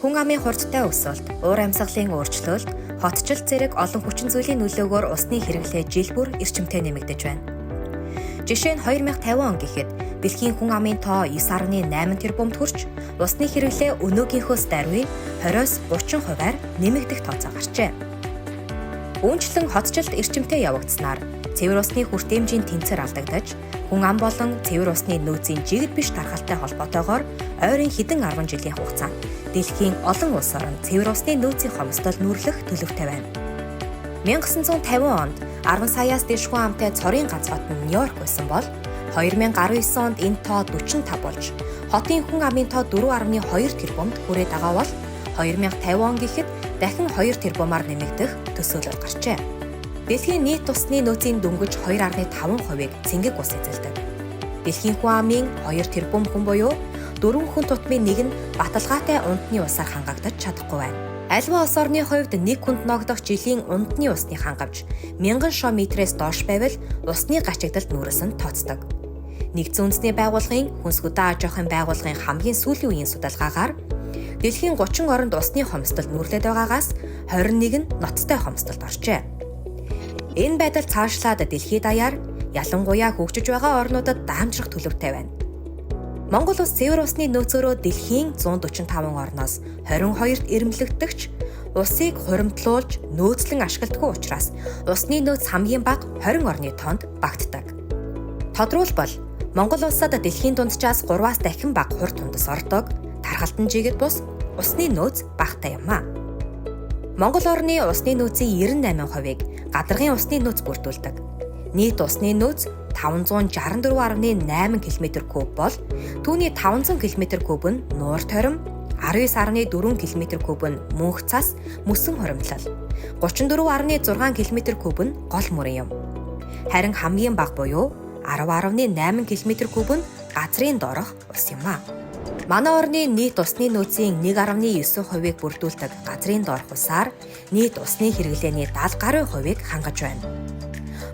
Хүн амын хурдтай өсөлт, уур амьсгалын өөрчлөлт, хотчлол зэрэг олон хүчин зүйлийн нөлөөгөөр усны хэрэглээ жил бүр эрчимтэй нэмэгдэж байна. Жишээ нь 2050 он гэхэд дэлхийн хүн амын тоо 9.8 тэрбумд хүрч, усны хэрэглээ өнөөгийнхөөс даруй 20-30%-аар нэмэгдэх тооцоо гарчээ. Үүнчлэн хотчлолт эрчимтэй явагдсанаар цэвэр усны хүртээмжийн тэнцвэр алдагдаж, хүн ам болон цэвэр усны нөөцийн жигд биш тархалтай холбоотойгоор ойрын хэдэн 10 жилийн хугацаанд дэлхийн олон улс орнд цэвэр усны нөөцийн хомсдол нүүрлэх төлөвтэй байна. 1950 онд 10 саяас дээш хүн амтай цорын ганц хот нь Нью-Йорк байсан бол 2019 онд энэ тоо 45 болж, хотын хүн амын тоо 4.2 тэрбумд хүрээд байгаа бол 2050 он гэхэд дахин 2 тэрбумаар нэмэгдэх төсөөлөл гарчээ. Дэлхийн нийт усны нөөцийн дөнгөж 2.5%-ыг цэнгэг ус эзэлдэг. Дэлхийн хүн амын 2 тэрбум хүн буюу 4 хүн тутмын нэг нь баталгаатай унтны усаар хангагдаж чадахгүй байна. Аливаа улс орны хувьд нэг хүнд ногдох жилийн унтны усны хангамж 1000 шо метрээс доош байвал усны гачигдалд нүүрсэн тооцдог. Нэгдсэн үндэсний байгууллагын хүнс хөдөө аж ахуйн байгууллагын хамгийн сүүлийн үеийн судалгаагаар дэлхийн 30 оронд усны хомсдолд нүүрлээд байгаагаас 21 нь ноцтой хомсдолд оржээ. Энэ байдал цаашлаад дэлхийд даяар ялангуяа хөгжиж байгаа орнуудад даамжрах төлөвтэй байна. Монгол улс цэвэр усны нөөцөөрөө дэлхийн 145 орноос 22-т эрэмлэгдэгч, усыг хуримтлуулж нөөцлөн ашигладаггүй учраас усны нөөц хамгийн бага 20 орны тоонд багтдаг. Тодорхойлбол Монгол улсад дэлхийн дунджаас 3-аас дахин бага хурд тундас ордог, тархалтан жигэд бус усны нөөц багатай юм а. Монгол орны усны нөөцийн 98%-ыг гадаргын усны нөөц бүрдүүлдэг. Нийт усны нөөц 564.8 км3 бол түүний 500 км3 нь нуур торим, 19.4 км3 нь мөнх цас, мөсөн хуримтлал, 34.6 км3 нь гол мөрөн юм. Харин хамгийн бага буюу 10.8 км3 нь газрын доорх ус юм а. Манай орны нийт усны нөөцийн 1.9%-ыг бүрдүүлдэг газрын доорх усаар нийт усны хэрэглээний 70% хангаж байна.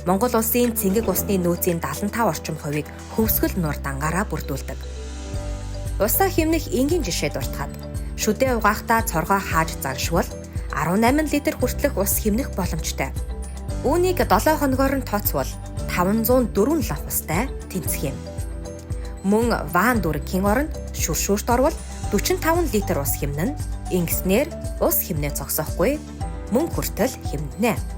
Монгол улсын цэнгэг усны нөөцийн 75 орчим хувийг хөвсгөл нуур дангаараа бүрдүүлдэг. Усаа хэмнэх энгийн жишээ дуртахад шүдээ угаахдаа цоргоо хааж залшвал 18 литр хүртэлх ус хэмнэх боломжтой. Үүнийг 7 хоногоор нь тооцвол 504 лах устай тэнцэх юм. Мөн ван дүргийн оронд шүршүүрт орвол 45 литр ус хэмнэн, ингэснээр ус хэмнээ зогсоохгүй, мөн хүртэл хэмнэнэ.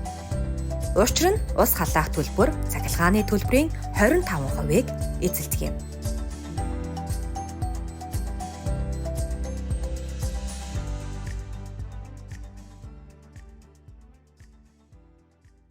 Учир нь ус халаах төлбөр цахилгааны төлбөрийн 25%-ыг эзэлдэг юм.